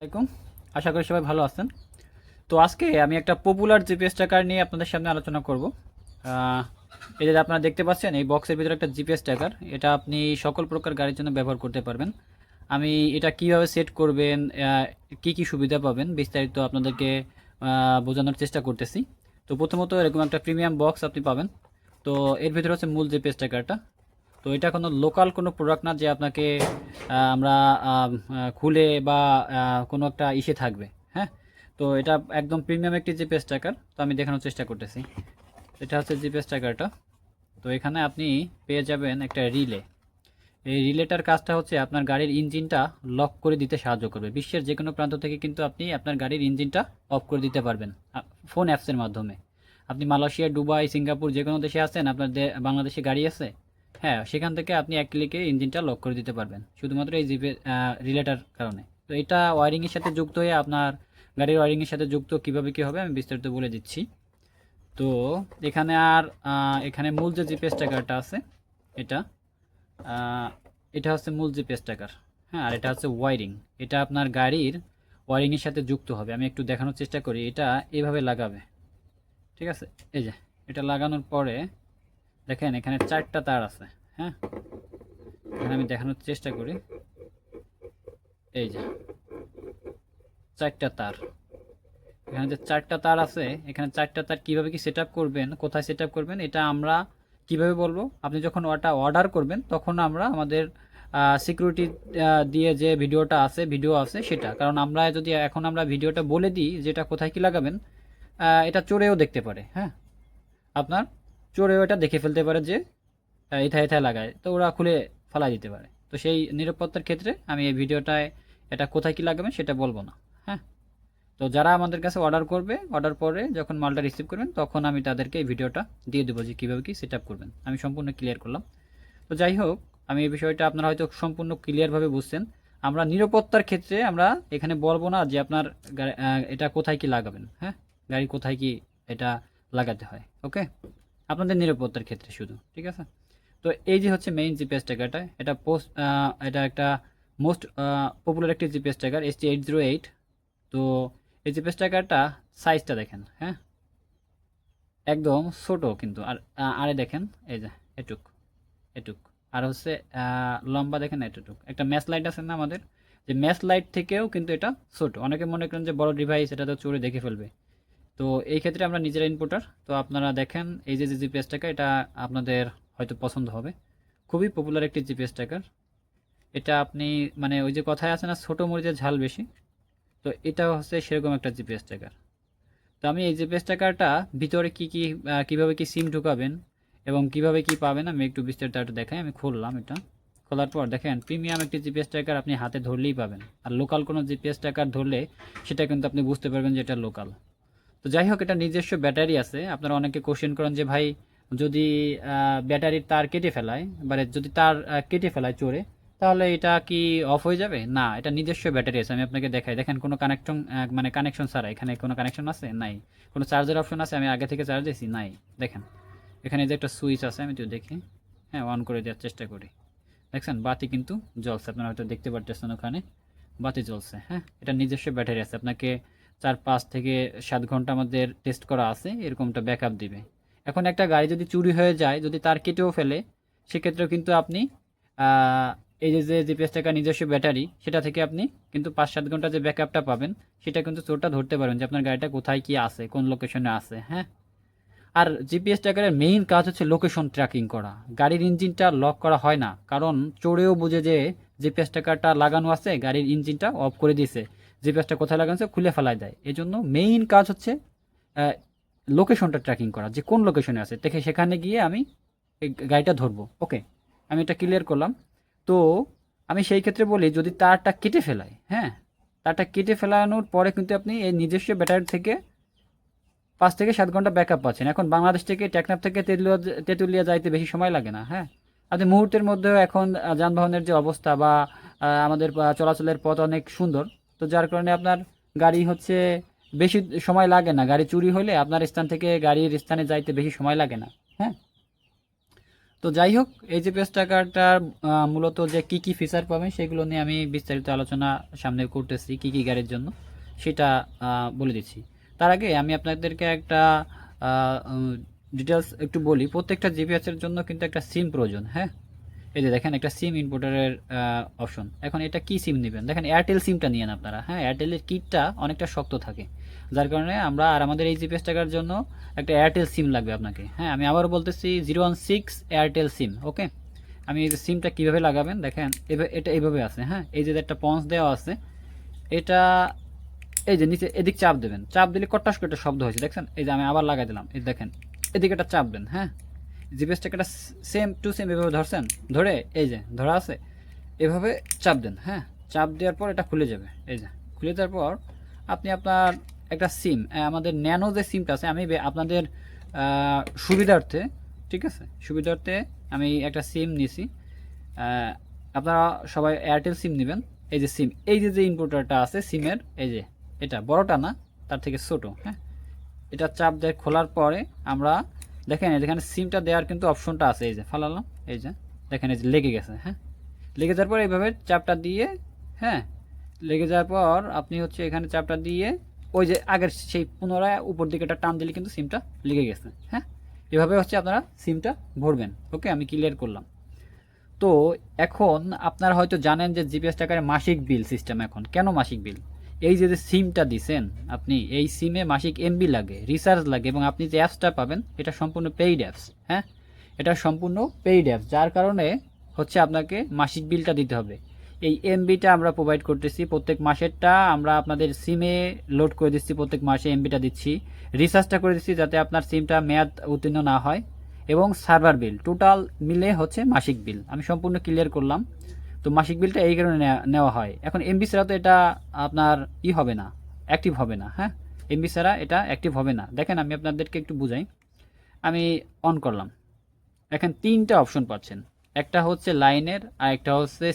আসসালামাইকুম। আশা করি সবাই ভালো আছেন। তো আজকে আমি একটা পপুলার জিপিএস ট্র্যাকার নিয়ে আপনাদের সামনে আলোচনা করব। আহ, এই যে আপনারা দেখতে পাচ্ছেন এই বক্সের ভিতরে একটা জিপিএস ট্র্যাকার, এটা আপনি সকল প্রকার গাড়ির জন্য ব্যবহার করতে পারবেন। আমি এটা কিভাবে সেট করবেন, কি কি সুবিধা পাবেন বিস্তারিত আপনাদেরকে বোঝানোর চেষ্টা করতেছি। তো প্রথমত এরকম একটা প্রিমিয়াম বক্স আপনি পাবেন। তো এর ভিতরে হচ্ছে মূল জিপিএস ট্র্যাকারটা। তো এটা কোনো লোকাল কোনো প্রোডাক্ট না যে আপনাকে আমরা খুলে বা কোনো একটা ইসে থাকবে। হ্যাঁ, তো এটা একদম প্রিমিয়াম একটি জিপিএস ট্র্যাকার। তো আমি দেখানোর চেষ্টা করতেছি। এটা হচ্ছে জিপিএস ট্র্যাকারটা। তো এখানে আপনি পেয়ে যাবেন একটা রিলে। এই রিলেটার কাজটা হচ্ছে আপনার গাড়ির ইঞ্জিনটা লক করে দিতে সাহায্য করবে। বিশ্বের যে কোনো প্রান্ত থেকে কিন্তু আপনি আপনার গাড়ির ইঞ্জিনটা অফ করে দিতে পারবেন ফোন অ্যাপসের মাধ্যমে। আপনি মালয়েশিয়া, দুবাই, সিঙ্গাপুর যে কোনো দেশে আছেন, আপনার বাংলাদেশে গাড়ি আছে, হ্যাঁ, সেখান থেকে আপনি এক ক্লিকে ইঞ্জিনটা লক করে দিতে পারবেন শুধুমাত্র এই জিপে রিলেটার কারণে। তো এটা ওয়ারিংয়ের সাথে যুক্ত হয়ে আপনার গাড়ির ওয়ারিংয়ের সাথে যুক্ত কীভাবে কী হবে আমি বিস্তারিত বলে দিচ্ছি। তো এখানে এখানে মূল যে জিপিএস ট্র্যাকারটা আছে, এটা আহ, এটা হচ্ছে মূল জিপিএস ট্র্যাকার। হ্যাঁ, আর এটা হচ্ছে ওয়ারিং। এটা আপনার গাড়ির ওয়ারিংয়ের সাথে যুক্ত হবে। আমি একটু দেখানোর চেষ্টা করি। এটা এভাবে লাগাবে, ঠিক আছে? এই যে এটা লাগানোর পরে দেখেন এখানে 4টা তার আছে। হ্যাঁ, এখানে আমি দেখানোর চেষ্টা করি। এই যে 4টা তার, এখানে যে 4টা তার আছে, এখানে 4টা তার কীভাবে কি সেট করবেন, কোথায় সেট করবেন, এটা আমরা কিভাবে বলবো। আপনি যখন ওটা অর্ডার করবেন তখন আমরা আমাদের সিকিউরিটি দিয়ে যে ভিডিও আছে সেটা, কারণ আমরা যদি এখন আমরা ভিডিওটা বলে দিই যেটা কোথায় কি লাগাবেন, এটা চোরেও দেখতে পারে। হ্যাঁ, আপনার চোরেও এটা দেখে ফেলতে পারে যে এথায় এথায় লাগায়, তো ওরা খুলে ফেলাই দিতে পারে। তো সেই নিরাপত্তার ক্ষেত্রে আমি এই ভিডিওটায় এটা কোথায় কি লাগাবেন সেটা বলবো না। হ্যাঁ, তো যারা আমাদের কাছে অর্ডার করবে, অর্ডার পরে যখন মালটা রিসিভ করবেন তখন আমি তাদেরকে এই ভিডিওটা দিয়ে দেবো যে কীভাবে কি সেট করবেন। আমি সম্পূর্ণ ক্লিয়ার করলাম। তো যাই হোক, আমি এই বিষয়টা আপনারা হয়তো সম্পূর্ণ ক্লিয়ারভাবে বুঝছেন। আমরা নিরাপত্তার ক্ষেত্রে আমরা এখানে বলবো না যে আপনার এটা কোথায় কি লাগাবেন। হ্যাঁ, গাড়ি কোথায় কি এটা লাগাতে হয়। ওকে, আপনাদের নিরাপত্তার ক্ষেত্রে শুধু, ঠিক আছে? তো এই যে হচ্ছে মেইন জিপিএস ট্র্যাকারটা, এটা একটা মোস্ট পপুলার একটি জিপিএস ট্র্যাকার ST808। তো এই জিপিএস ট্র্যাকারটা সাইজটা দেখেন। হ্যাঁ, একদম ছোট কিন্তু। আরে দেখেন এই যে এটুক এটুক, আর হচ্ছে লম্বা দেখেন এতটুক। একটা ম্যাচ লাইট আছে না আমাদের, যে ম্যাচ লাইট থেকেও কিন্তু এটা ছোট। অনেকে মনে করেন যে বড় ডিভাইস, এটা তো চোরে দেখে ফেলবে। তো এই ক্ষেত্রে আমরা নিজেরা ইনপুটার। তো আপনারা দেখেন এই যে জিপিএস ট্র্যাকার, এটা আপনাদের হয়তো পছন্দ হবে। খুবই পপুলার একটি জিপিএস ট্র্যাকার। এটা আপনি মানে ওই যে কথায় আছে না, ছোট মরিচের ঝাল বেশি, তো এটা হচ্ছে সেরকম একটা জিপিএস ট্র্যাকার। তো আমি এই জিপিএস ট্র্যাকারটা ভিতরে কীভাবে কি সিম ঢুকাবেন এবং কিভাবে কি পাবেন আমি একটু বিস্তারিত একটু দেখাই। আমি খুললাম এটা। খোলার পর দেখেন প্রিমিয়াম একটি জিপিএস ট্র্যাকার আপনি হাতে ধরলেই পাবেন। আর লোকাল কোনো জিপিএস ট্র্যাকার ধরলে সেটা কিন্তু আপনি বুঝতে পারবেন যে এটা লোকাল। তো যাই হোক, এটা নিজস্ব ব্যাটারি আছে। আপনারা অনেকে কোশ্চেন করেন যে ভাই, যদি ব্যাটারির তার কেটে ফেলায়, মানে যদি তার কেটে ফেলায় চোরে, তাহলে এটা কি অফ হয়ে যাবে? না, এটা নিজস্ব ব্যাটারি আছে। আমি আপনাকে দেখাই। দেখেন কোনো কানেকশন, মানে কানেকশন ছাড়া, এখানে কোনো কানেকশন আছে? নাই। কোনো চার্জের অপশন আছে? আমি আগে থেকে চার্জ দিয়েছি? নাই। দেখেন এখানে যে একটা সুইচ আছে, আমি তো দেখি। হ্যাঁ, অন করে দেওয়ার চেষ্টা করি। দেখছেন বাতি কিন্তু জ্বলছে, আপনারা হয়তো দেখতে পারতেছেন ওখানে বাতি জ্বলছে। হ্যাঁ, এটা নিজস্ব ব্যাটারি আছে। আপনাকে 4-5 থেকে 7 ঘন্টা আমাদের টেস্ট করা আছে, এরকমটা ব্যাকআপ দিবে। এখন একটা গাড়ি যদি চুরি হয়ে যায়, যদি তার কেটেও ফেলে, সেক্ষেত্রেও কিন্তু আপনি এই যে জিপিএস টাকা নিজস্ব ব্যাটারি, সেটা থেকে আপনি কিন্তু 5-7 ঘন্টা যে ব্যাকআপটা পাবেন, সেটা কিন্তু চোরটা ধরতে পারবেন যে আপনার গাড়িটা কোথায় কি আছে, কোন লোকেশনে আছে। হ্যাঁ, আর জিপিএস ট্র্যাকারের মেইন কাজ হচ্ছে লোকেশন ট্র্যাকিং করা। গাড়ির ইঞ্জিনটা লক করা হয় না, কারণ চোরেও বুঝে যে জিপিএস ট্র্যাকারটা লাগানো আছে, গাড়ির ইঞ্জিনটা অফ করে দিয়েছে, জিপিএসটা কোথায় লাগানো আছে খুলে ফেলায় দেয়। এই জন্য মেইন কাজ হচ্ছে লোকেশনটা ট্র্যাকিং করা, যে কোন লোকেশনে আছে, দেখে সেখানে গিয়ে আমি এই গাড়িটা ধরবো। ওকে, আমি এটা ক্লিয়ার করলাম। তো আমি সেই ক্ষেত্রে বলি, যদি তারটা কেটে ফেলায়, হ্যাঁ, তারটা কেটে ফেলানোর পরে কিন্তু আপনি এই নিজস্ব ব্যাটারি থেকে 5 থেকে 7 ঘন্টা ব্যাকআপ পাচ্ছেন। এখন বাংলাদেশ থেকে টেকনাফ থেকে তেঁতুলিয়া যাইতে বেশি সময় লাগে না। হ্যাঁ, আপনি মুহূর্তের মধ্যেও এখন যানবাহনের যে অবস্থা বা আমাদের চলাচলের পথ অনেক সুন্দর, তো যার কারণে আপনার গাড়ি হচ্ছে বেশি সময় লাগে না। গাড়ি চুরি হলে আপনার স্থান থেকে গাড়ির স্থানে যাইতে বেশি সময় লাগে না। হ্যাঁ, তো যাই হোক, এই জিপিএস ট্র্যাকারটার মূলত যে কি কি ফিচার পাবেন সেগুলো নিয়ে আমি বিস্তারিত আলোচনা সামনে করতেছি, কি কি গাড়ির জন্য সেটা বলে দিচ্ছি। তার আগে আমি আপনাদেরকে একটা ডিটেলস একটু বলি। প্রত্যেকটা জিপিএসের জন্য কিন্তু একটা সিম প্রয়োজন। হ্যাঁ, এই যে দেখেন একটা সিম ইম্পোর্টারের অপশন। এখন এটা কি সিম নেবেন, দেখেন এয়ারটেল সিমটা নিয়েন আপনারা। হ্যাঁ, এয়ারটেলের কিটটা অনেকটা শক্ত থাকে, যার কারণে আমরা আর আমাদের এই জিপিএস টাকার জন্য একটা এয়ারটেল সিম লাগবে আপনাকে। হ্যাঁ, আমি আবারও বলতেছি 016 এয়ারটেল সিম। ওকে, আমি এই সিমটা কীভাবে লাগাবেন দেখেন, এটা এইভাবে আছে। হ্যাঁ, এই যে একটা পঞ্চ দেওয়া আছে, এটা এই যে নিচে এদিক চাপ দেবেন, চাপ দিলে কটাস করে একটা শব্দ হয়েছে দেখছেন। এই যে আমি আবার লাগাই দিলাম, এই দেখেন এদিকে একটা চাপ দেন। হ্যাঁ, জিপিএস টাকাটা সেম টু সেম এভাবে ধরছেন, ধরে এই যে ধরা আছে এভাবে চাপ দেন। হ্যাঁ, চাপ দেওয়ার পর এটা খুলে যাবে। এই যে খুলে যাওয়ার পর আপনি আপনার একটা সিম, আমাদের ন্যানো যে সিমটা আছে, আমি আপনাদের সুবিধার্থে, ঠিক আছে, সুবিধার্থে আমি একটা সিম নিছি। আপনারা সবাই এয়ারটেল সিম নেবেন। এই যে সিম, এই যে যে ইনপুটারটা আছে সিমের, এই যে এটা বড়টা না, তার থেকে ছোট। হ্যাঁ, এটা চাপ দিয়ে খোলার পরে আমরা দেখেন এখানে সিমটা দেওয়ার কিন্তু অপশনটা আছে। এই যে ফালালাম, এই যে দেখেন এই যে লেগে গেছে। হ্যাঁ, লেগে যাওয়ার পর এইভাবে চাপটা দিয়ে, হ্যাঁ, লেগে যাওয়ার পর আপনি হচ্ছে এখানে চাপটা দিয়ে ওই যে আগের সেই পুনরায় উপর দিকে একটা টান দিলে কিন্তু সিমটা লেগে গেছে। হ্যাঁ, এভাবে হচ্ছে আপনারা সিমটা ভরবেন। ওকে, আমি ক্লিয়ার করলাম। তো এখন আপনারা হয়তো জানেন যে জিপিএস টাকার মাসিক বিল সিস্টেম। এখন কেন মাসিক বিল? এই যে সিমটা দিছেন আপনি, এই সিমে মাসিক এমবি লাগে, রিচার্জ লাগে, এবং আপনি যে অ্যাপসটা পাবেন এটা সম্পূর্ণ পেইড অ্যাপস। হ্যাঁ, এটা সম্পূর্ণ পেইড অ্যাপস, যার কারণে হচ্ছে আপনাকে মাসিক বিলটা দিতে হবে। এই এমবিটা আমরা প্রোভাইড করতেছি প্রত্যেক মাসেরটা, আমরা আপনাদের সিমে লোড করে দিচ্ছি, প্রত্যেক মাসে এমবিটা দিচ্ছি, রিচার্জটা করে দিচ্ছি যাতে আপনার সিমটা মেয়াদ উত্তীর্ণ না হয়, এবং সার্ভার বিল টোটাল মিলে হচ্ছে মাসিক বিল। আমি সম্পূর্ণ ক্লিয়ার করলাম। তো মাসিক বিলটা এই কারণে নেওয়া হয়। এখন এমবি ছাড়া তো এটা আপনার হবে না, অ্যাক্টিভ হবে না। হ্যাঁ, এমবি ছাড়া এটা অ্যাক্টিভ হবে না। দেখেন আমি আপনাদেরকে একটু বুঝাই। আমি অন করলাম, এখন তিনটা অপশন পাচ্ছেন। একটা হচ্ছে লাইনের, আর একটা হচ্ছে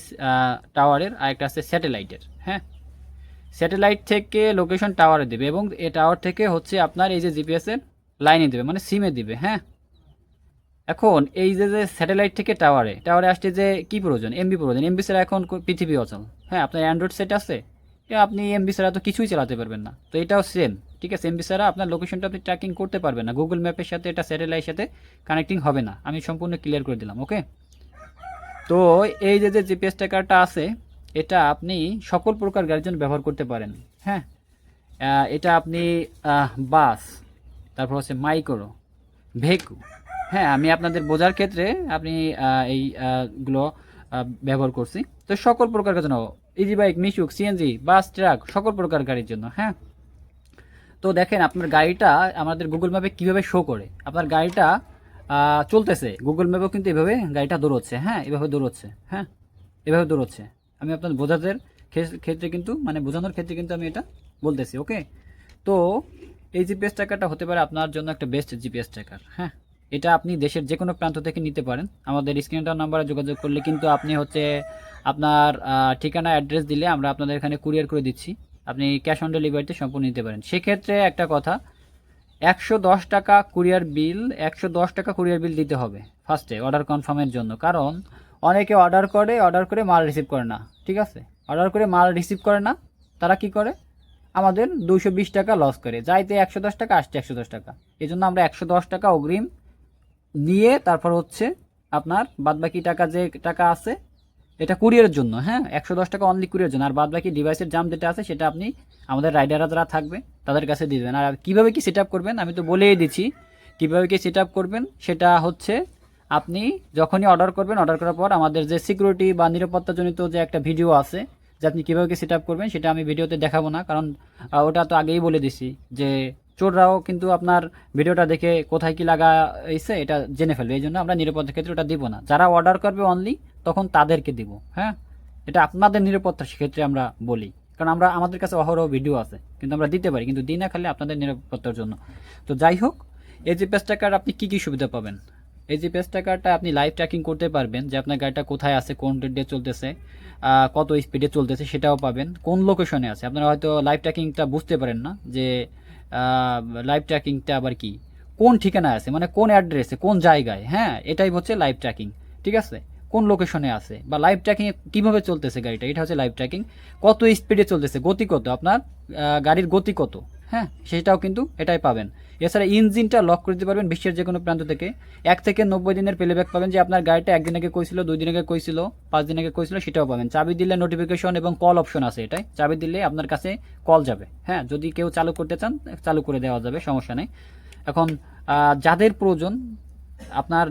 টাওয়ারের, আর একটা হচ্ছে স্যাটেলাইটের। হ্যাঁ, স্যাটেলাইট থেকে লোকেশন টাওয়ারে দেবে, এবং এই টাওয়ার থেকে হচ্ছে আপনার এই যে জিপিএসের লাইনে দেবে, মানে সিমে দিবে। হ্যাঁ, এখন এই যে স্যাটেলাইট থেকে টাওয়ারে আসতে যে কি প্রয়োজন, এমবি প্রয়োজন। এমবি ছাড়া এখন পৃথিবী অচল। হ্যাঁ, আপনার অ্যান্ড্রয়েড সেট আছে, আপনি এমবি ছাড়া তো কিছুই চালাতে পারবেন না। তো এটাও সেম, ঠিক আছে। এমবি ছাড়া আপনার লোকেশনটা আপনি ট্র্যাকিং করতে পারবেন না, গুগল ম্যাপের সাথে এটা স্যাটেলাইটের সাথে কানেক্টিং হবে না। আমি সম্পূর্ণ ক্লিয়ার করে দিলাম। ওকে, তো এই যে জিপিএস ট্র্যাকারটা আছে, এটা আপনি সকল প্রকার গাড়ির জন্য ব্যবহার করতে পারেন। হ্যাঁ, এটা আপনি বাস, তারপর হচ্ছে মাইক্রো, ভেকু, হ্যাঁ, আমি আপনাদের বোঝার ক্ষেত্রে আপনি এইগুলো ব্যবহার করছি। তো সকল প্রকার জন্য, ইজি বাইক, মিশুক, সিএনজি, বাস, ট্রাক, সকল প্রকার গাড়ির জন্য। হ্যাঁ, তো দেখেন আপনার গাড়িটা আমাদের গুগল ম্যাপে কীভাবে শো করে। আপনার গাড়িটা চলতেছে, গুগল ম্যাপেও কিন্তু এভাবে গাড়িটা দৌড়চ্ছে। হ্যাঁ, এভাবে দৌড়চ্ছে। হ্যাঁ, এভাবে দৌড়চ্ছে। আমি আপনাদের বোঝাতে ক্ষেত্রে কিন্তু, মানে বোঝানোর ক্ষেত্রে কিন্তু আমি এটা বলতেছি। ওকে, তো এই জিপিএস ট্র্যাকারটা হতে পারে আপনার জন্য একটা বেস্ট জিপিএস ট্র্যাকার। হ্যাঁ, এটা আপনি দেশের যে কোনো প্রান্ত থেকে নিতে পারেন। আমাদের স্ক্রিনটা নাম্বারে যোগাযোগ করলে কিন্তু আপনি হচ্ছে আপনার ঠিকানা অ্যাড্রেস দিলে আমরা আপনাদের এখানে কুরিয়ার করে দিচ্ছি। আপনি ক্যাশ অন ডেলিভারিতে সম্পূর্ণ নিতে পারেন। সেক্ষেত্রে একটা কথা, 110 টাকা কুরিয়ার বিল, 110 টাকা কুরিয়ার বিল দিতে হবে ফার্স্টে অর্ডার কনফার্মের জন্য। কারণ অনেকে অর্ডার করে মাল রিসিভ করে না। ঠিক আছে, অর্ডার করে মাল রিসিভ করে না, তারা কি করে, আমাদের 220 টাকা লস করে, যাইতে 110 টাকা, আসতে 110 টাকা। এই জন্য আমরা 110 টাকা অগ্রিম নিয়ে তারপর হচ্ছে আপনার বাদবাকি টাকা, যে টাকা আছে এটা কুরিয়ারের জন্য। হ্যাঁ, 110 টাকা অনলি কুরিয়ার জন্য, আর বাদবাকি ডিভাইসের জাম যেটা আছে সেটা আপনি আমাদের রাইডাররা যারা থাকবে তাদের কাছে দিয়ে দেবেন। আর কীভাবে কি সেট আপ করবেন আমি তো বলেই দিচ্ছি। কীভাবে কি সেট আপ করবেন সেটা হচ্ছে, আপনি যখনই অর্ডার করবেন, অর্ডার করার পর আমাদের যে সিকিউরিটি বা নিরাপত্তাজনিত যে একটা ভিডিও আছে, যে আপনি কীভাবে কি সেট আপ করবেন সেটা আমি ভিডিওতে দেখাবো না, কারণ ওটা তো আগেই বলে দিছি যে চোররাও কিন্তু আপনার ভিডিওটা দেখে কোথায় কি লাগাইছে এটা জেনে ফেলবে। এই জন্য আমরা নিরাপত্তার ক্ষেত্রে ওটা দিব না। যারা অর্ডার করবে অনলি তখন তাদেরকে দিব। হ্যাঁ, এটা আপনাদের নিরাপত্তার ক্ষেত্রে আমরা বলি, কারণ আমাদের কাছে অহরহ ভিডিও আছে, কিন্তু আমরা দিতে পারি, কিন্তু দিই না খালি আপনাদের নিরাপত্তার জন্য। তো যাই হোক, এই জিপিএস ট্র্যাকার আপনি কী কী সুবিধা পাবেন? এই জিপিএস ট্র্যাকারটা আপনি লাইভ ট্র্যাকিং করতে পারবেন, যে আপনার গাড়িটা কোথায় আছে, কোন রেটে চলতেছে, কত স্পিডে চলতেছে সেটাও পাবেন, কোন লোকেশনে আছে। আপনারা হয়তো লাইভ ট্র্যাকিংটা বুঝতে পারেন না যে লাইভ ট্র্যাকিংটা আবার কি, কোন ঠিকানায় আছে, মানে কোন অ্যাড্রেসে, কোন জায়গায়, হ্যাঁ, এটাই হচ্ছে লাইভ ট্র্যাকিং। ঠিক আছে, কোন লোকেশনে আছে বা লাইভ ট্র্যাকিংয়ে কীভাবে চলতেছে গাড়িটা, এটা হচ্ছে লাইভ ট্র্যাকিং। কত স্পিডে চলতেছে, গতি কত, আপনার গাড়ির গতি কত, হ্যাঁ, সেটাও কিন্তু এটাই পাবেন। এছাড়া ইঞ্জিনটা লক করে দিতে পারবেন বিশ্বের যে কোনো প্রান্ত থেকে। 1 থেকে 90 দিনের প্লেব্যাক পাবেন, যে আপনার গাড়িটা 1 দিন আগে কইছিল, 2 দিন আগে কইছিল, 5 দিন আগে কইছিল, সেটাও পাবেন। চাবি দিলে নোটিফিকেশন এবং কল অপশন আছে এটাই, চাবি দিলে আপনার কাছে কল যাবে, হ্যাঁ, যদি কেউ চালু করতে চান চালু করে দেওয়া যাবে, সমস্যা নেই। এখন যাদের প্রয়োজন, আপনার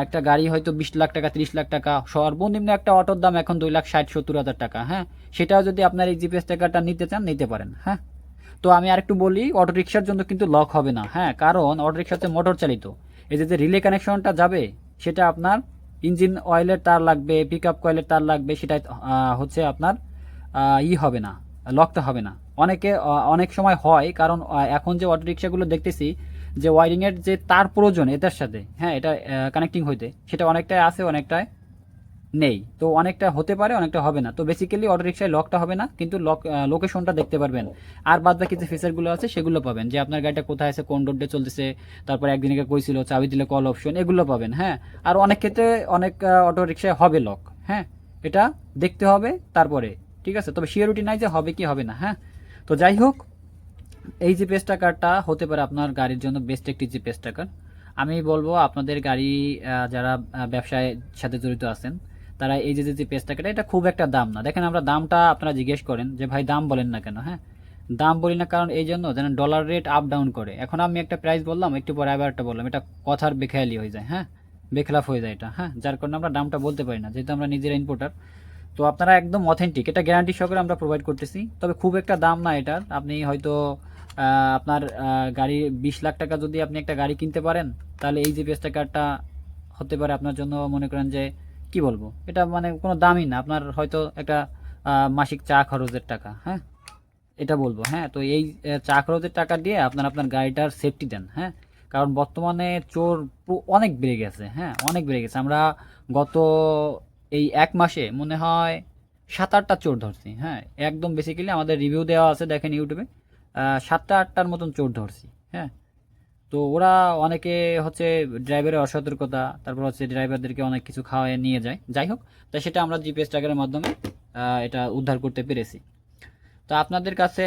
একটা গাড়ি হয়তো 20 লাখ টাকা, 30 লাখ টাকা, সর্বনিম্ন একটা অটোর দাম এখন 2,60,70,000 টাকা, হ্যাঁ, সেটাও যদি আপনার এই জিপিএস ট্র্যাকারটা নিতে চান নিতে পারেন, হ্যাঁ। তো আমি আরেকটু বলি, অটো রিক্সার জন্য কিন্তু লক হবে না, হ্যাঁ, কারণ অটো রিক্সা হচ্ছে মোটর চালিত। এই যে রিলে কানেকশনটা যাবে, সেটা আপনার ইঞ্জিন অয়েলের তার লাগবে, পিক আপ কয়েলের তার লাগবে, সেটা হচ্ছে আপনার হবে না, লকটা হবে না। অনেক সময় হয়, কারণ এখন যে অটো রিক্সাগুলো দেখতেছি, যে ওয়ারিংয়ের যে তার প্রয়োজন এটার সাথে, হ্যাঁ, এটা কানেক্টিং হইতে, সেটা অনেকটাই আছে, অনেকটাই নেই। তো অনেকটা হতে পারে, অনেকটা হবে না। তো বেসিক্যালি অটো রিক্সায় লকটা হবে না, কিন্তু লোকেশনটা দেখতে পারবেন। আর বাদ বাকি যে ফিচারগুলো আছে সেগুলো পাবেন, যে আপনার গাড়িটা কোথায় আছে, কোন রোডে চলতেছে, তারপর একদিন আগে কইছিল, চাবি দিলে কল অপশন, এগুলো পাবেন, হ্যাঁ। আর অনেক ক্ষেত্রে অনেক অটো রিক্সায় হবে লক, হ্যাঁ, এটা দেখতে হবে তারপরে। ঠিক আছে, তবে সিওরিটি নাই যে হবে কি হবে না, হ্যাঁ। তো যাই হোক, এই জিপিএস ট্র্যাকারটা হতে পারে আপনার গাড়ির জন্য বেস্ট একটি জিপিএস ট্র্যাকার। আমি বলবো আপনাদের গাড়ি যারা ব্যবসায় সাথে জড়িত আছেন, তারা এই যে জিপিএস ট্র্যাকারটা, এটা খুব একটা দাম না। দেখেন, আমরা দামটা আপনারা জিজ্ঞেস করেন যে ভাই দাম বলেন না কেন, হ্যাঁ, দাম বলি না কারণ এই জন্য যেন ডলার রেট আপ ডাউন করে। এখন আমি একটা প্রাইস বললাম, একটু পরে আবার একটা বললাম, এটা কথার বেখেয়ালি হয়ে যায়, হ্যাঁ, বেখলাফ হয়ে যায় এটা, হ্যাঁ, যার কারণে আমরা দামটা বলতে পারি না, যেহেতু আমরা নিজেরা ইম্পোর্টার। তো আপনারা একদম অথেন্টিক, এটা গ্যারান্টি সহকারে আমরা প্রোভাইড করতেছি। তবে খুব একটা দাম না এটার। আপনি হয়তো আপনার গাড়ি 20 লাখ টাকা যদি আপনি একটা গাড়ি কিনতে পারেন, তাহলে এই জিপিএস ট্র্যাকারটা হতে পারে আপনার জন্য, মনে করেন যে কি বলবো, এটা মানে কোনো দামই না, আপনার হয়তো একটা মাসিক চা খরচের টাকা, হ্যাঁ, এটা বলবো, হ্যাঁ। তো এই চা খরচের টাকা দিয়ে আপনার আপনার গাড়িটার সেফটি দেন, হ্যাঁ। কারণ বর্তমানে চোর অনেক বেড়ে গেছে, হ্যাঁ, অনেক বেড়ে গেছে। আমরা গত এই 1 মাসে মনে হয় 7-8টা চোর ধরছি, হ্যাঁ, একদম বেসিক্যালি আমাদের রিভিউ দেওয়া আছে, দেখেন ইউটিউবে, 7টা-8টার মতন চোর ধরছি, হ্যাঁ। তো ওরা অনেকে হচ্ছে ড্রাইভারের অসতর্কতা, তারপর হচ্ছে ড্রাইভারদেরকে অনেক কিছু খাওয়ায় নিয়ে যায়, যাই হোক, তাই সেটা আমরা জিপিএস ট্র্যাকারের মাধ্যমে এটা উদ্ধার করতে পেরেছি। তো আপনাদের কাছে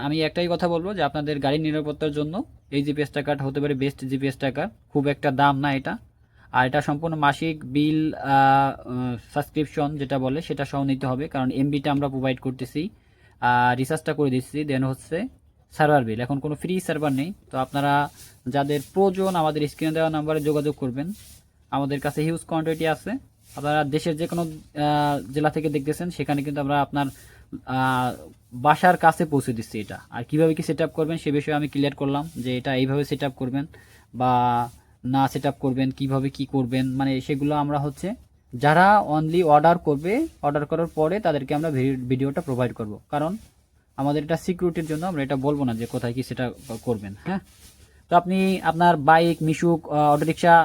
আমি একটাই কথা বলবো, যে আপনাদের গাড়ির নিরাপত্তার জন্য এই জিপিএস ট্র্যাকারটা হতে পারে বেস্ট জিপিএস ট্র্যাকার। খুব একটা দাম না এটা, আর এটা সম্পূর্ণ মাসিক বিল সাবস্ক্রিপশন যেটা বলে সেটা সহ নিতে হবে, কারণ এমবিটা আমরা প্রোভাইড করতেছি, রিচার্জটা করে দিচ্ছি, দেন হচ্ছে সার্ভার বিল। এখন কোনো ফ্রি সার্ভার নেই। তো আপনারা যাদের প্রয়োজন আমাদের স্ক্রিনে দেওয়া নাম্বারে যোগাযোগ করবেন। আমাদের কাছে হিউজ কোয়ান্টিটি আছে। আপনারা দেশের যে কোনো জেলা থেকে দেখতেছেন, সেখানে কিন্তু আমরা আপনার বাসার কাছে পৌঁছে দিচ্ছি এটা। আর কীভাবে কি সেট আপ করবেন সে বিষয়ে আমি ক্লিয়ার করলাম, যে এটা এইভাবে সেট আপ করবেন বা না সেট আপ করবেন, কীভাবে কি করবেন, মানে সেগুলো আমরা হচ্ছে যারা অনলি অর্ডার করবে, অর্ডার করার পরে তাদেরকে আমরা ভিডিওটা প্রোভাইড করব। কারণ আমাদের এটা সিকিউরিটির জন্য আমরা এটা বলবো না যে কোথায় কি সেটা করবেন, হ্যাঁ। তো আপনি আপনার বাইক, মিশুক, অটোরিকশা,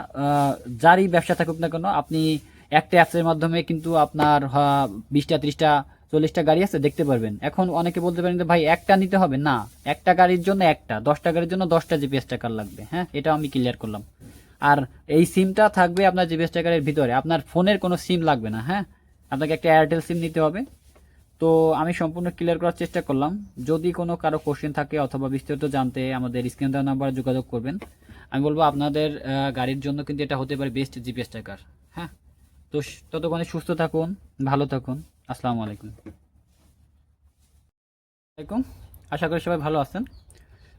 যারই ব্যবসা থাকুক না কেন, আপনি একটা অ্যাপসের মাধ্যমে কিন্তু আপনার 20টা, 30টা, 40টা গাড়ি আছে দেখতে পারবেন। এখন অনেকে বলতে পারেন যে ভাই একটা নিতে হবে, না, একটা গাড়ির জন্য একটা, 10টা গাড়ির জন্য 10টা জিপিএস ট্র্যাকার লাগবে, হ্যাঁ, এটা আমি ক্লিয়ার করলাম। আর এই সিমটা থাকবে আপনার জিপিএস ট্র্যাকারের ভিতরে, আপনার ফোনের কোনো সিম লাগবে না, হ্যাঁ, আপনাকে একটা এয়ারটেল সিম নিতে হবে। তো আমি সম্পূর্ণ ক্লিয়ার করার চেষ্টা করলাম। যদি কোনো কারো কোশ্চেন থাকে অথবা বিস্তারিত জানতে আমাদের স্ক্রিন দেওয়া নাম্বারে যোগাযোগ করবেন। আমি বলবো আপনাদের গাড়ির জন্য কিন্তু এটা হতে পারে বেস্ট জিপিএস ট্র্যাকার, হ্যাঁ। তো ততক্ষণে সুস্থ থাকুন, ভালো থাকুন। আসসালামু আলাইকুম। আশা করি সবাই ভালো আছেন।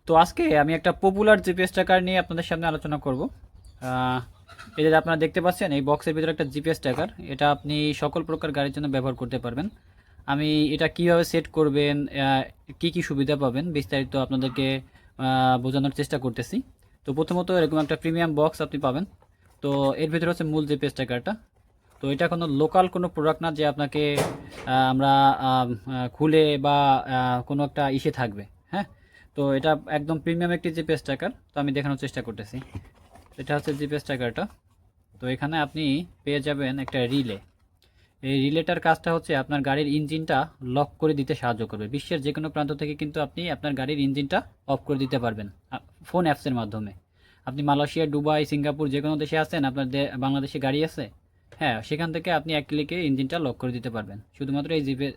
তো আজকে আমি একটা পপুলার জিপিএস ট্র্যাকার নিয়ে আপনাদের সামনে আলোচনা করব। এই যে আপনারা দেখতে পাচ্ছেন, এই বক্সের ভিতরে একটা জিপিএস ট্র্যাকার, এটা আপনি সকল প্রকার গাড়ির জন্য ব্যবহার করতে পারবেন। আমি এটা কিভাবে সেট করবেন, কি কি সুবিধা পাবেন, বিস্তারিত আপনাদেরকে বোঝানোর চেষ্টা করতেছি। তো প্রথমত এরকম একটা প্রিমিয়াম বক্স আপনি পাবেন। তো এর ভিতরে হচ্ছে মূল জিপিএস ট্র্যাকারটা। তো এটা কোনো লোকাল কোনো প্রোডাক্ট না যে আপনাকে আমরা খুলে বা কোনো একটা ইসে থাকবে, হ্যাঁ। তো এটা একদম প্রিমিয়াম একটি জিপিএস ট্র্যাকার। তো আমি দেখানোর চেষ্টা করতেছি। এটা হচ্ছে জিপিএস ট্র্যাকারটা। তো এখানে আপনি পেয়ে যাবেন একটা রিলে। এই রিলেটার কাজটা হচ্ছে আপনার গাড়ির ইঞ্জিনটা লক করে দিতে সাহায্য করবে। বিশ্বের যে কোনো প্রান্ত থেকে কিন্তু আপনি আপনার গাড়ির ইঞ্জিনটা অফ করে দিতে পারবেন ফোন অ্যাপসের মাধ্যমে। আপনি মালয়েশিয়া, দুবাই, সিঙ্গাপুর যে কোনো দেশে আছেন, আপনার বাংলাদেশে গাড়ি আছে, হ্যাঁ, সেখান থেকে আপনি এক ক্লিকে ইঞ্জিনটা লক করে দিতে পারবেন শুধুমাত্র এই জিপিএস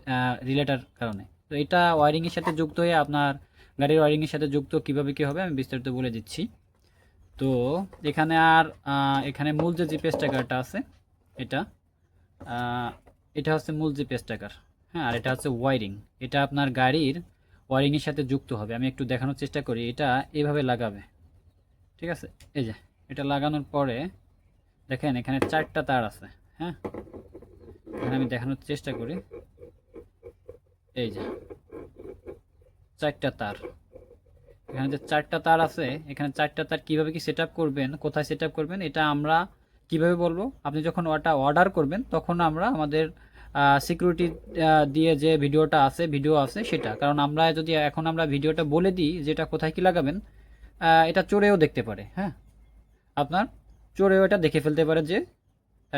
রিলেটার কারণে। তো এটা ওয়ারিংয়ের সাথে যুক্ত হয়ে আপনার গাড়ির ওয়ারিংয়ের সাথে যুক্ত কীভাবে কী হবে আমি বিস্তারিত বলে দিচ্ছি। তো এখানে এখানে মূল যে জিপিএস ট্র্যাকারটা আছে এটা এটা হচ্ছে মূল জিপিএস ট্র্যাকার, হ্যাঁ, আর এটা হচ্ছে ওয়ারিং। এটা আপনার গাড়ির ওয়ারিংয়ের সাথে যুক্ত হবে। আমি একটু দেখানোর চেষ্টা করি। এটা এভাবে লাগাবে, ঠিক আছে? এই যে এটা লাগানোর পরে দেখেন এখানে 4টা তার আছে, হ্যাঁ, এখানে আমি দেখানোর চেষ্টা করি। এই যে 4টা তার, এখানে যে 4টা তার আছে, এখানে 4টা তার কীভাবে কি সেট করবেন, কোথায় সেট করবেন, এটা আমরা কিভাবে বলবো। আপনি যখন ওটা অর্ডার করবেন তখন আমরা আমাদের সিকিউরিটি দিয়ে যে ভিডিও আছে সেটা, কারণ আমরা যদি এখন আমরা ভিডিওটা বলে দিই যেটা কোথায় কি লাগাবেন, এটা চোরেও দেখতে পারে, হ্যাঁ, আপনার চোরেও এটা দেখে ফেলতে পারে যে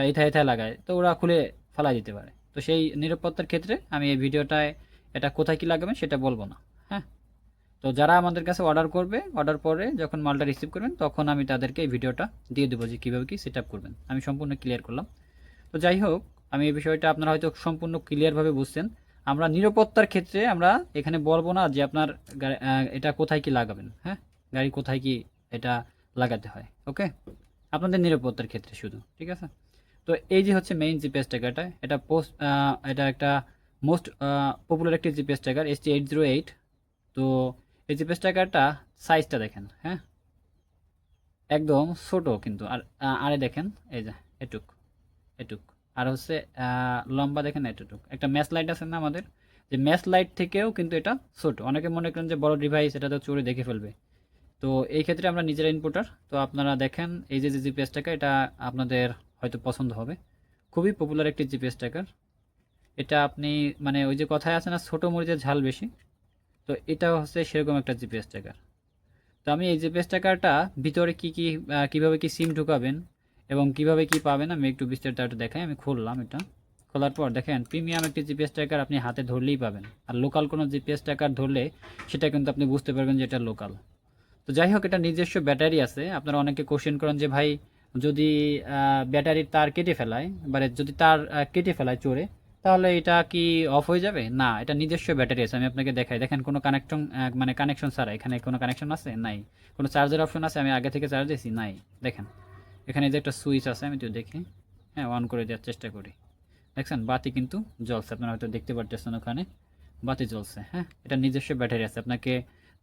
এথায় লাগায়, তো ওরা খুলে ফেলা দিতে পারে। তো সেই নিরাপত্তার ক্ষেত্রে আমি এই ভিডিওটায় এটা কোথায় কি লাগাবেন সেটা বলবো না, হ্যাঁ। তো যারা আমাদের কাছে অর্ডার করবে, অর্ডার পরে যখন মালটা রিসিভ করবেন তখন আমি তাদেরকে এই ভিডিওটা দিয়ে দেবো যে কীভাবে কি সেট করবেন। আমি সম্পূর্ণ ক্লিয়ার করলাম। তো যাই হোক, আমি এই বিষয়টা আপনারা হয়তো সম্পূর্ণ ক্লিয়ারভাবে বুঝছেন। আমরা নিরাপত্তার ক্ষেত্রে আমরা এখানে বলবো না যে আপনার এটা কোথায় কি লাগাবেন, হ্যাঁ, গাড়ি কোথায় কি এটা লাগাতে হয়, ওকে, আপনাদের নিরাপত্তার ক্ষেত্রে শুধু, ঠিক আছে? তো এই যে হচ্ছে মেইন জিপিএস ট্র্যাকারটা, এটা একটা মোস্ট পপুলার একটি জিপিএস ট্র্যাকার ST808। তো এই জিপিএস ট্র্যাকারটা সাইজটা দেখেন, হ্যাঁ, একদম ছোট কিন্তু, আরে দেখেন এই যে এটুক এটুক, আর হচ্ছে লম্বা দেখেন এটুক। একটা ম্যাচ লাইট আছে না আমাদের, যে ম্যাচ লাইট থেকেও কিন্তু এটা ছোট। অনেকে মনে করেন যে বড় ডিভাইস, এটা তো চোরে দেখে ফেলবে। তো এই ক্ষেত্রে আমরা নিজেরা ইনপুটার। তো আপনারা দেখেন এই যে জিপিএস ট্র্যাকার, এটা আপনাদের হয়তো পছন্দ হবে। খুবই পপুলার একটি জিপিএস ট্র্যাকার। এটা আপনি মানে ওই যে কথায় আছে না, ছোটো মরিচের ঝাল বেশি, তো এটা হচ্ছে সেরকম একটা জিপিএস ট্র্যাকার। তো আমি এই জিপিএস ট্র্যাকারটা ভিতরে কীভাবে কি সিম ঢুকাবেন এবং কিভাবে কি পাবেন আমি একটু বিস্তারিত একটু দেখাই। আমি খুললাম, এটা খোলার পর দেখেন প্রিমিয়াম একটি জিপিএস ট্র্যাকার আপনি হাতে ধরলেই পাবেন। আর লোকাল কোনো জিপিএস ট্র্যাকার ধরলে সেটা কিন্তু আপনি বুঝতে পারবেন যে এটা লোকাল। তো যাই হোক, এটা নিজস্ব ব্যাটারি আছে। আপনারা অনেকে কোশ্চেন করেন যে ভাই যদি ব্যাটারির তার কেটে ফেলায়, মানে যদি তার কেটে ফেলায় চোরে, তাহলে এটা কি অফ হয়ে যাবে? না, এটা নিজস্ব ব্যাটারি আছে। আমি আপনাকে দেখাই, দেখেন কোনো কানেকশন ছাড়া, এখানে কোনো কানেকশন আছে নাই, কোনো চার্জের অপশন আছে আমি আগে থেকে চার্জ দিয়েছি নাই। দেখেন এখানে যে একটা সুইচ আছে, আমি তো দেখি, হ্যাঁ, অন করে দেওয়ার চেষ্টা করি। দেখছেন বাতি কিন্তু জ্বলছে, আপনারা হয়তো দেখতে পাচ্ছেন ওখানে বাতি জ্বলছে, হ্যাঁ, এটা নিজস্ব ব্যাটারি আছে। আপনাকে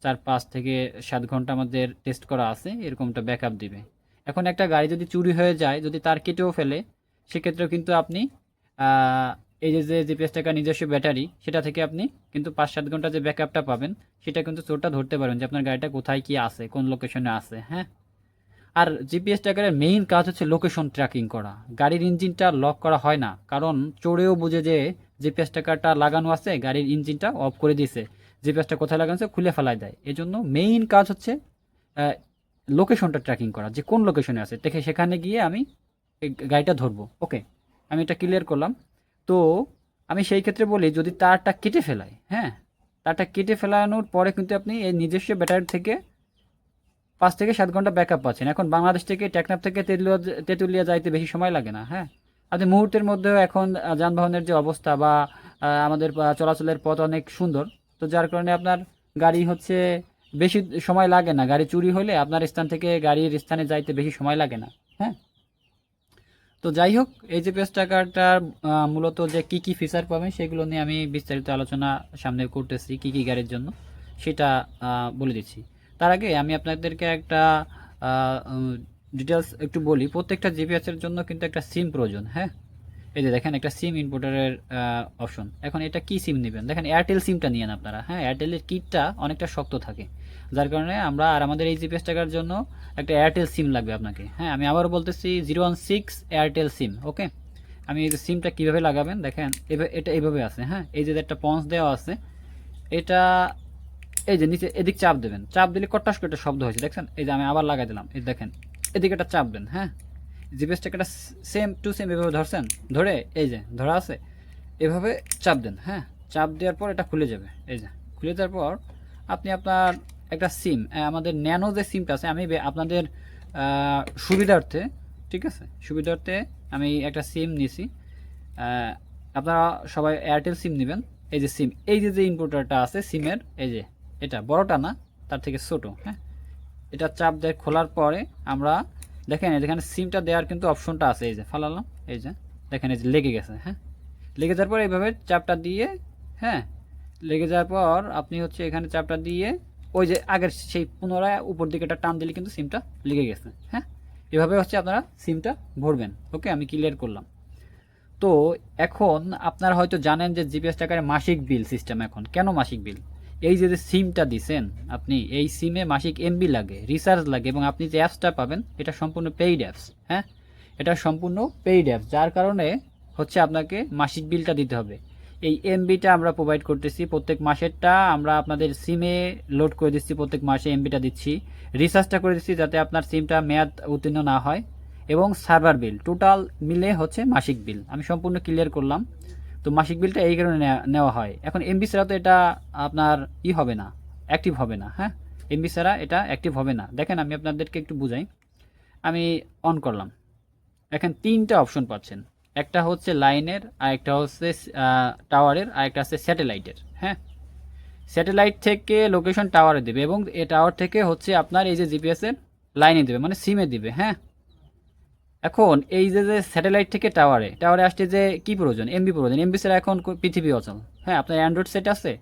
4-5 থেকে 7 ঘন্টা আমাদের টেস্ট করা আছে, এরকমটা ব্যাকআপ দিবে। এখন একটা গাড়ি যদি চুরি হয়ে যায়, যদি তার কেটেও ফেলে, সেক্ষেত্রেও কিন্তু আপনি এই যে জিপিএস ট্র্যাকার নিজস্ব ব্যাটারি, সেটা থেকে আপনি কিন্তু 5-7 ঘন্টা যে ব্যাকআপটা পাবেন, সেটা কিন্তু চোরটা ধরতে পারবেন যে আপনার গাড়িটা কোথায় কি আছে, কোন লোকেশনে আছে, হ্যাঁ। আর জিপিএস ট্র্যাকারের মেইন কাজ হচ্ছে লোকেশন ট্র্যাকিং করা। গাড়ির ইঞ্জিনটা লক করা হয় না, কারণ চোরেও বুঝে যে জিপিএস ট্র্যাকারটা লাগানো আছে, গাড়ির ইঞ্জিনটা অফ করে দিয়েছে, জিপিএসটা কোথায় লাগানো আছে খুলে ফেলায় দেয়। এজন্য মেইন কাজ হচ্ছে লোকেশনটা ট্র্যাকিং করা, যে কোন লোকেশনে আছে, দেখে সেখানে গিয়ে আমি এই গাড়িটা ধরবো। ওকে, আমি এটা ক্লিয়ার করলাম। তো আমি সেই ক্ষেত্রে বলি, যদি তারটা কেটে ফেলায়, হ্যাঁ, তারটা কেটে ফেলানোর পরে কিন্তু আপনি এই নিজস্ব ব্যাটারি থেকে 5 থেকে 7 ঘন্টা ব্যাকআপ পাচ্ছেন। এখন বাংলাদেশ থেকে টেকনাফ থেকে তেঁতুলিয়া যাইতে বেশি সময় লাগে না, হ্যাঁ। আপনি মুহূর্তের মধ্যেও এখন যানবাহনের যে অবস্থা বা আমাদের চলাচলের পথ অনেক সুন্দর, তো যার কারণে আপনার গাড়ি হচ্ছে বেশি সময় লাগে না। গাড়ি চুরি হলে আপনার স্থান থেকে গাড়ির স্থানে যাইতে বেশি সময় লাগে না, হ্যাঁ। তো যাই হোক, এই জিপিএস ট্র্যাকারটার মূলত যে কি ফিচার পাবেন সেগুলো নিয়ে আমি বিস্তারিত আলোচনা সামনে করতেছি, কি গাড়ির জন্য সেটা বলে দিচ্ছি। তার আগে আমি আপনাদেরকে একটা ডিটেলস একটু বলি। প্রত্যেকটা জিপিএসের জন্য কিন্তু একটা সিম প্রয়োজন, হ্যাঁ। এই যে দেখেন একটা সিম ইম্পোর্টারের অপশন। এখন এটা কি সিম নেবেন, দেখেন এয়ারটেল সিমটা নিয়েন আপনারা, হ্যাঁ। এয়ারটেলের কিটটা অনেকটা শক্ত থাকে, যার কারণে আমাদের এই জিপিএস টাকার জন্য একটা এয়ারটেল সিম লাগবে আপনাকে, হ্যাঁ। আমি আবারও বলতেছি 016 এয়ারটেল সিম, ওকে। আমি এই যে সিমটা কীভাবে লাগাবেন দেখেন, এটা এইভাবে আছে, হ্যাঁ। এই যে একটা পঞ্চ দেওয়া আছে, এটা এই যে নিচে এদিক চাপ দেবেন, চাপ দিলে কটাস করে একটা শব্দ হয়েছে দেখছেন। এই যে আমি আবার লাগাই দিলাম, এই দেখেন এদিকে একটা চাপ দেন, হ্যাঁ। জিপিএস টাকাটা সেম টু সেম এভাবে ধরছেন, ধরে এই যে ধরা আছে, এভাবে চাপ দেন, হ্যাঁ। চাপ দেওয়ার পর এটা খুলে যাবে, এই যে খুলে যাওয়ার পর আপনি আপনার একটা সিম, আমাদের ন্যানো যে সিমটা আছে, আমি আপনাদের সুবিধার্থে, ঠিক আছে, সুবিধার্থে আমি একটা সিম নিছি। আপনারা সবাই এয়ারটেল সিম নেবেন। এই যে সিম, এই যে ইনপুটারটা আছে সিমের, এই যে এটা বড়টা না, তার থেকে ছোট। হ্যাঁ, এটা চাপ দিয়ে খোলার পরে আমরা দেখেন এখানে সিমটা দেওয়ার কিন্তু অপশনটা আছে। এই যে ফালালাম, এই যে দেখেন এই যে লেগে গেছে। হ্যাঁ, লেগে যাওয়ার পর এইভাবে চাপটা দিয়ে, হ্যাঁ, লেগে যাওয়ার পর আপনি হচ্ছে এখানে চাপটা দিয়ে ওই যে আগের সেই পুনরায় উপর দিকে একটা টান দিলে কিন্তু সিমটা লেগে গেছে। হ্যাঁ, এভাবে হচ্ছে আপনারা সিমটা ভরবেন। ওকে, আমি ক্লিয়ার করলাম। তো এখন আপনারা হয়তো জানেন যে জিপিএস টাকার মাসিক বিল সিস্টেম। এখন কেন মাসিক বিল? এই যে সিমটা দিছেন আপনি, এই সিমে মাসিক এমবি লাগে, রিচার্জ লাগে, এবং আপনি যে অ্যাপসটা পাবেন এটা সম্পূর্ণ পেইড অ্যাপস। হ্যাঁ, এটা সম্পূর্ণ পেইড অ্যাপস, যার কারণে হচ্ছে আপনাকে মাসিক বিলটা দিতে হবে। এই এমবিটা আমরা প্রোভাইড করতেছি প্রত্যেক মাসেরটা আমরা আপনাদের সিমে লোড করে দিচ্ছি, প্রত্যেক মাসে এমবিটা দিচ্ছি, রিচার্জটা করে দিচ্ছি যাতে আপনার সিমটা মেয়াদ উত্তীর্ণ না হয়, এবং সার্ভার বিল, টোটাল মিলে হচ্ছে মাসিক বিল। আমি সম্পূর্ণ ক্লিয়ার করলাম। তো মাসিক বিলটা এই কারণে নেওয়া হয়। এখন এমবি ছাড়া তো এটা আপনার হবে না, অ্যাক্টিভ হবে না। হ্যাঁ, এমবি ছাড়া এটা অ্যাক্টিভ হবে না। দেখেন আমি আপনাদেরকে একটু বুঝাই। আমি অন করলাম, এখন তিনটা অপশন পাচ্ছেন। একটা হচ্ছে লাইনের, আর একটা হচ্ছে টাওয়ারের, আর একটা হচ্ছে স্যাটেলাইটের। হ্যাঁ, স্যাটেলাইট থেকে লোকেশন টাওয়ারে দেবে, এবং এ টাওয়ার থেকে হচ্ছে আপনার এই যে জিপিএসের লাইনে দেবে, মানে সিমে দিবে। হ্যাঁ, এখন এই যে স্যাটেলাইট থেকে টাওয়ারে টাওয়ারে আসতে যে কি প্রয়োজন? এমবি প্রয়োজন। এমবি ছাড়া এখন পৃথিবী অচল। হ্যাঁ, আপনার অ্যান্ড্রয়েড সেট আছে,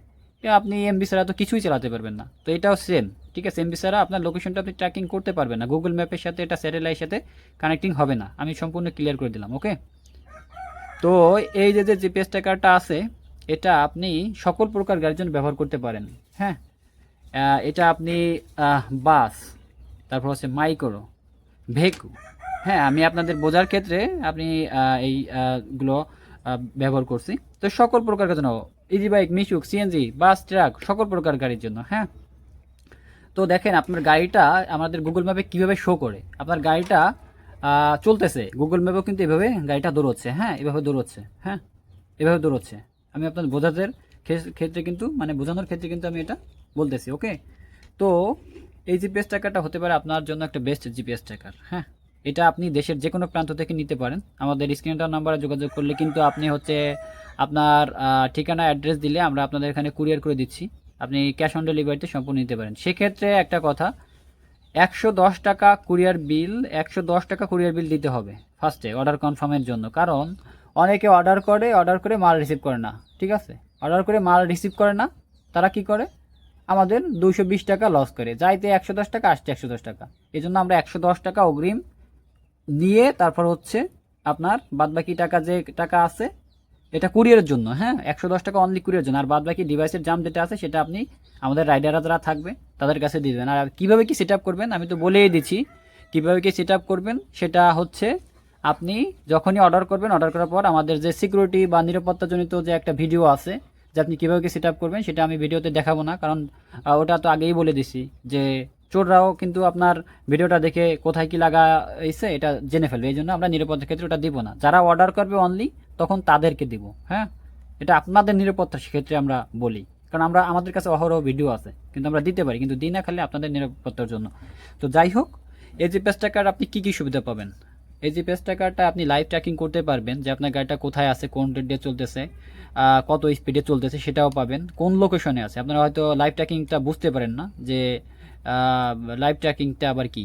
আপনি এমবি ছাড়া তো কিছুই চালাতে পারবেন না। তো এটাও সেম, ঠিক আছে। এমবি ছাড়া আপনার লোকেশনটা আপনি ট্র্যাকিং করতে পারবেন না, গুগল ম্যাপের সাথে এটা স্যাটেলাইটের সাথে কানেক্টিং হবে না। আমি সম্পূর্ণ ক্লিয়ার করে দিলাম। ওকে, তো এই যে জিপিএস ট্র্যাকারটা আছে, এটা আপনি সকল প্রকার গাড়ির জন্য ব্যবহার করতে পারেন। হ্যাঁ, এটা আপনি বাস, তারপর হচ্ছে মাইক্রো, ভেকু, হ্যাঁ, আমি আপনাদের বোঝার ক্ষেত্রে আপনি এইগুলো ব্যবহার করছি। তো সকল প্রকার জন্য, ইজি বাইক, মিশুক, সিএনজি, বাস, ট্রাক, সকল প্রকার গাড়ির জন্য। হ্যাঁ, তো দেখেন আপনার গাড়িটা আমাদের গুগল ম্যাপে কীভাবে শো করে। আপনার গাড়িটা চলতেছে, গুগল ম্যাপেও কিন্তু এভাবে গাড়িটা দৌড়চ্ছে। হ্যাঁ, এভাবে দৌড়চ্ছে। হ্যাঁ, এভাবে দৌড়চ্ছে। আমি আপনার বোঝাতে ক্ষেত্রে কিন্তু, মানে বোঝানোর ক্ষেত্রে কিন্তু আমি এটা বলতেছি। ওকে, তো এই জিপিএস ট্র্যাকারটা হতে পারে আপনার জন্য একটা বেস্ট জিপিএস ট্র্যাকার। হ্যাঁ, এটা আপনি দেশের যে কোনো প্রান্ত থেকে নিতে পারেন। আমাদের স্ক্রিনটার নাম্বারে যোগাযোগ করলে কিন্তু আপনি হচ্ছে আপনার ঠিকানা অ্যাড্রেস দিলে আমরা আপনাদের এখানে কুরিয়ার করে দিচ্ছি। আপনি ক্যাশ অন ডেলিভারিতে সম্পূর্ণ নিতে পারেন। সেক্ষেত্রে একটা কথা, 110 টাকা কুরিয়ার বিল, 110 টাকা কুরিয়ার বিল দিতে হবে ফার্স্টে অর্ডার কনফার্মের জন্য। কারণ অনেকে অর্ডার করে মাল রিসিভ করে না। ঠিক আছে, অর্ডার করে মাল রিসিভ করে না, তারা কি করে? আমাদের 220 টাকা লস করে, যাইতে 110 টাকা, আসতে 110 টাকা। এই জন্য আমরা 110 টাকা অগ্রিম নিয়ে তারপর হচ্ছে আপনার বাদবাকি টাকা, যে টাকা আছে এটা কুরিয়ারের জন্য। হ্যাঁ, 110 টাকা অনলি কুরিয়ারের জন্য, আর বাদবাকি ডিভাইসের দাম যেটা আছে সেটা আপনি আমাদের রাইডাররা যারা থাকবে তাদের কাছে দিয়ে দেবেন। আর কীভাবে কি সেট আপ করবেন আমি তো বলেই দিচ্ছি। কীভাবে কি সেট আপ করবেন সেটা হচ্ছে, আপনি যখনই অর্ডার করবেন, অর্ডার করার পর আমাদের যে সিকিউরিটি বা নিরাপত্তাজনিত যে একটা ভিডিও আছে, যে আপনি কীভাবে কি সেট আপ করবেন সেটা আমি ভিডিওতে দেখাবো না, কারণ ওটা তো আগেই বলে দিছি যে চোররাও কিন্তু আপনার ভিডিওটা দেখে কোথায় কি লাগাইছে এটা জেনে ফেলবে। এই জন্য আমরা নিরাপত্তার ক্ষেত্রে ওটা দিব না। যারা অর্ডার করবে অনলি তখন তাদেরকে দিব। হ্যাঁ, এটা আপনাদের নিরাপত্তার ক্ষেত্রে আমরা বলি, কারণ আমাদের কাছে অহরহ ভিডিও আছে, কিন্তু আমরা দিতে পারি, কিন্তু দিই না খালি আপনাদের নিরাপত্তার জন্য। তো যাই হোক, এই জিপিএস ট্র্যাকার আপনি কী কী সুবিধা পাবেন? এই জিপিএস ট্র্যাকারটা আপনি লাইভ ট্র্যাকিং করতে পারবেন, যে আপনার গাড়িটা কোথায় আছে, কোন রেট দিয়ে চলতেছে, কত স্পিডে চলতেছে সেটাও পাবেন, কোন লোকেশনে আছে। আপনারা হয়তো লাইভ ট্র্যাকিংটা বুঝতে পারেন না, যে লাইভ ট্র্যাকিংটা আবার কি,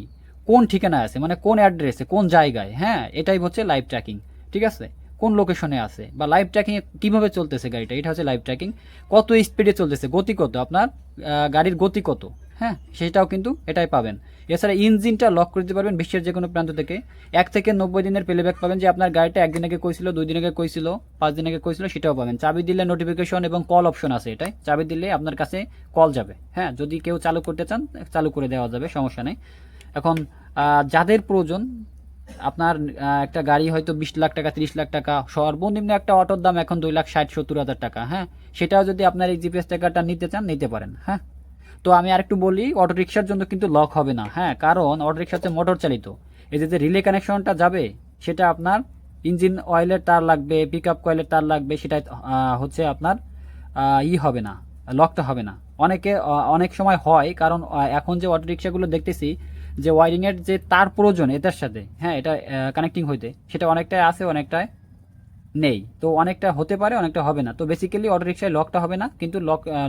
কোন ঠিকানায় আছে, মানে কোন অ্যাড্রেসে, কোন জায়গায়। হ্যাঁ, এটাই হচ্ছে লাইভ ট্র্যাকিং। ঠিক আছে, কোন লোকেশনে আছে, বা লাইভ ট্র্যাকিংয়ে কীভাবে চলতেছে গাড়িটা, এটা হচ্ছে লাইভ ট্র্যাকিং। কত স্পিডে চলতেছে, গতি কত, আপনার গাড়ির গতি কত, হ্যাঁ, সেটাও কিন্তু এটাই পাবেন। এছাড়া ইঞ্জিনটা লক করে দিতে পারবেন বিশ্বের যে কোনো প্রান্ত থেকে। 1 থেকে 90 দিনের প্লেব্যাক পাবেন, যে আপনার গাড়িটা 1 দিন আগে কইছিল, 2 দিন আগে কইছিল, 5 দিন আগে কইছিল, সেটাও পাবেন। চাবি দিলে নোটিফিকেশন এবং কল অপশন আছে এটাই, চাবি দিলে আপনার কাছে কল যাবে। হ্যাঁ, যদি কেউ চালু করতে চান চালু করে দেওয়া যাবে, সমস্যা নেই। এখন যাদের প্রয়োজন, আপনার একটা গাড়ি হয়তো 20 লাখ টাকা, 30 লাখ টাকা, সর্বনিম্ন একটা অটোর দাম এখন 2,60,70,000 টাকা। হ্যাঁ, সেটাও যদি আপনার এই জিপিএস ট্র্যাকারটা নিতে চান নিতে পারেন। হ্যাঁ, তো আমি আরেকটু বলি, অটো রিক্সার জন্য কিন্তু লক হবে না। হ্যাঁ, কারণ অটো রিক্সা হচ্ছে মোটর চালিত। এই যে রিলে কানেকশনটা যাবে, সেটা আপনার ইঞ্জিন অয়েলের তার লাগবে, পিক আপ কয়েলের তার লাগবে, সেটা হচ্ছে আপনার হবে না, লকটা হবে না। অনেক সময় হয়, কারণ এখন যে অটো রিক্সাগুলো দেখতেছি যে ওয়ারিংয়ের যে তার প্রয়োজন এটার সাথে, হ্যাঁ, এটা কানেক্টিং হইতে, সেটা অনেকটাই আছে, অনেকটাই নেই। তো অনেকটা হতে পারে, অনেকটা হবে না। তো বেসিক্যালি অটো রিক্সায় লকটা হবে না, কিন্তু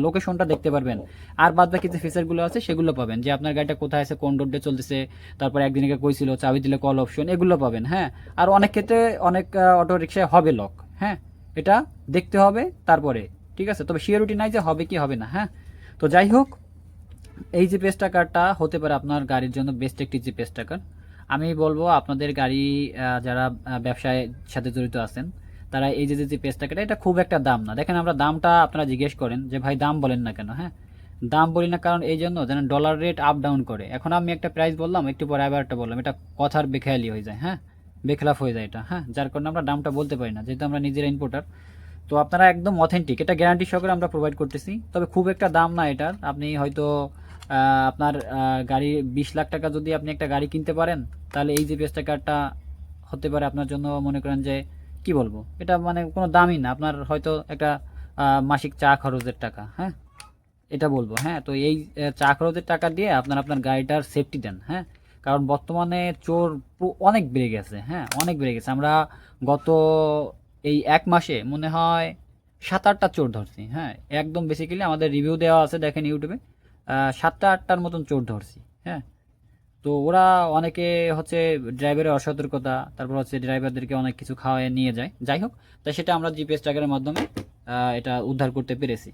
লোকেশনটা দেখতে পারবেন। আর বাদ বাকি যে ফিচারগুলো আছে সেগুলো পাবেন, যে আপনার গাড়িটা কোথায় আছে, কোন রোডে চলতেছে, তারপর একদিন আগে কইছিল চাবি দিলে কল অপশন, এগুলো পাবেন। হ্যাঁ, আর অনেক ক্ষেত্রে অনেক অটো রিক্সায় হবে লক। হ্যাঁ, এটা দেখতে হবে তারপরে, ঠিক আছে। তবে সিওরিটি নাই যে হবে কি হবে না। হ্যাঁ, তো যাই হোক, এই জিপিএস ট্র্যাকারটা হতে পারে আপনার গাড়ির জন্য বেস্ট একটি জিপিএস ট্র্যাকার। আমি বলবো আপনাদের গাড়ি যারা ব্যবসায় সাথে জড়িত আছেন, তারা এই যে জিপিএস ট্র্যাকারটা, এটা খুব একটা দাম না। দেখেন, আমরা দামটা আপনারা জিজ্ঞেস করেন যে ভাই দাম বলেন না কেন। হ্যাঁ, দাম বলি না কারণ এই জন্য যেন ডলার রেট আপ ডাউন করে। এখন আমি একটা প্রাইস বললাম, একটু পরে আবার একটা বললাম, এটা কথার বেখেয়ালি হয়ে যায়। হ্যাঁ, বেখলাফ হয়ে যায় এটা। হ্যাঁ, যার কারণে আমরা দামটা বলতে পারি না, যেহেতু আমরা নিজেরা ইম্পোর্টার। তো আপনারা একদম অথেন্টিক, এটা গ্যারান্টি সহকারে আমরা প্রোভাইড করতেছি। তবে খুব একটা দাম না এটার। আপনি হয়তো আপনার গাড়ি 20 লাখ টাকা যদি আপনি একটা গাড়ি কিনতে পারেন, তাহলে এই জিপিএস ট্র্যাকারটা হতে পারে আপনার জন্য, মনে করেন যে কি বলবো, এটা মানে কোনো দামই না, আপনার হয়তো একটা মাসিক চা খরচের টাকা। হ্যাঁ, এটা বলবো। হ্যাঁ, তো এই চা খরচের টাকা দিয়ে আপনার আপনার গাড়িটার সেফটি দেন। হ্যাঁ, কারণ বর্তমানে চোর অনেক বেড়ে গেছে। হ্যাঁ, অনেক বেড়ে গেছে। আমরা গত এই 1 মাসে মনে হয় 7-8টা চোর ধরছি। হ্যাঁ, একদম বেসিক্যালি আমাদের রিভিউ দেওয়া আছে, দেখেন ইউটিউবে, 7টা-8টার মতন চোর ধরছি। হ্যাঁ, তো ওরা অনেকে হচ্ছে ড্রাইভারের অসতর্কতা, তারপর হচ্ছে ড্রাইভারদেরকে অনেক কিছু খাওয়ায় নিয়ে যায়। যাই হোক, তাই সেটা আমরা জিপিএস ট্র্যাকারের মাধ্যমে এটা উদ্ধার করতে পেরেছি।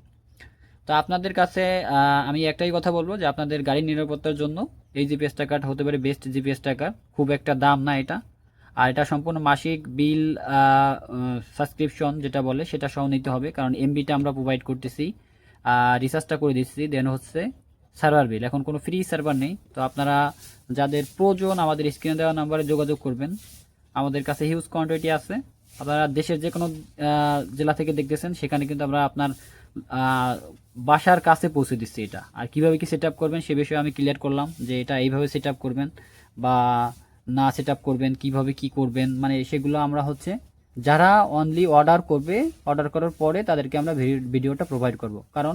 তো আপনাদের কাছে আমি একটাই কথা বলবো, যে আপনাদের গাড়ির নিরাপত্তার জন্য এই জিপিএস ট্র্যাকারটা হতে পারে বেস্ট জিপিএস ট্র্যাকার। খুব একটা দাম না এটা। আর এটা সম্পূর্ণ মাসিক বিল সাবস্ক্রিপশন যেটা বলে সেটা সহ নিতে হবে, কারণ এমবিটা আমরা প্রোভাইড করতেছি, রিচার্জটা করে দিচ্ছি, দেন হচ্ছে সার্ভার বিল। এখন কোনো ফ্রি সার্ভার নেই। তো আপনারা যাদের প্রয়োজন আমাদের স্ক্রিনে দেওয়া নাম্বারে যোগাযোগ করবেন। আমাদের কাছে হিউজ কোয়ান্টিটি আছে। আপনারা দেশের যে কোনো জেলা থেকে দেখতেছেন, সেখানে কিন্তু আমরা আপনার আহ, বাসার কাছে পৌঁছে দিচ্ছি এটা। আর কিভাবে কি সেট আপ করবেন সে বিষয়ে আমি ক্লিয়ার করলাম, যে এটা এইভাবে সেট আপ করবেন বা না সেট আপ করবেন, কিভাবে কি করবেন, মানে সেগুলো আমরা হচ্ছে যারা অনলি অর্ডার করবে, অর্ডার করার পরে তাদেরকে আমরা ভিডিওটা প্রোভাইড করব। কারণ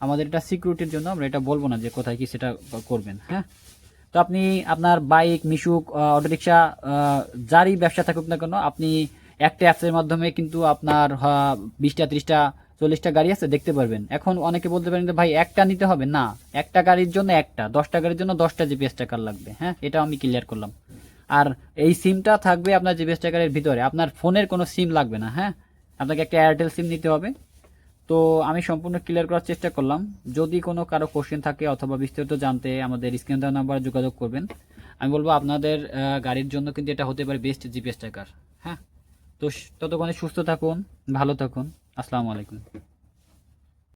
আমাদের এটা সিকিউরিটির জন্য আমরা এটা বলবো না যে কোথায় কি সেটা করবেন। হ্যাঁ, তো আপনি আপনার বাইক, মিশুক, অটোরিকশা, যারই ব্যবসা থাকুক না কেন, আপনি একটা অ্যাপসের মাধ্যমে কিন্তু আপনার 20টা, 30টা, 40টা গাড়ি আছে দেখতে পারবেন। এখন অনেকে বলতে পারেন যে ভাই একটা নিতে হবে না, একটা গাড়ির জন্য একটা, 10টা গাড়ির জন্য 10টা জিপিএস ট্র্যাকার লাগবে। হ্যাঁ, এটাও আমি ক্লিয়ার করলাম। আর এই সিমটা থাকবে আপনার জিপিএস ট্র্যাকারের ভিতরে, আপনার ফোনের কোনো সিম লাগবে না। হ্যাঁ, আপনাকে একটা এয়ারটেল সিম নিতে হবে। তো আমি সম্পূর্ণ ক্লিয়ার করার চেষ্টা করলাম। যদি কোনো কারো কোশ্চেন থাকে অথবা বিস্তারিত জানতে আমাদের স্ক্রিন দেওয়া নাম্বারে যোগাযোগ করবেন। আমি বলবো আপনাদের গাড়ির জন্য কিন্তু এটা হতে পারে বেস্ট জিপিএস ট্র্যাকার। হ্যাঁ, তো ততক্ষণে সুস্থ থাকুন, ভালো থাকুন। আসসালামু আলাইকুম।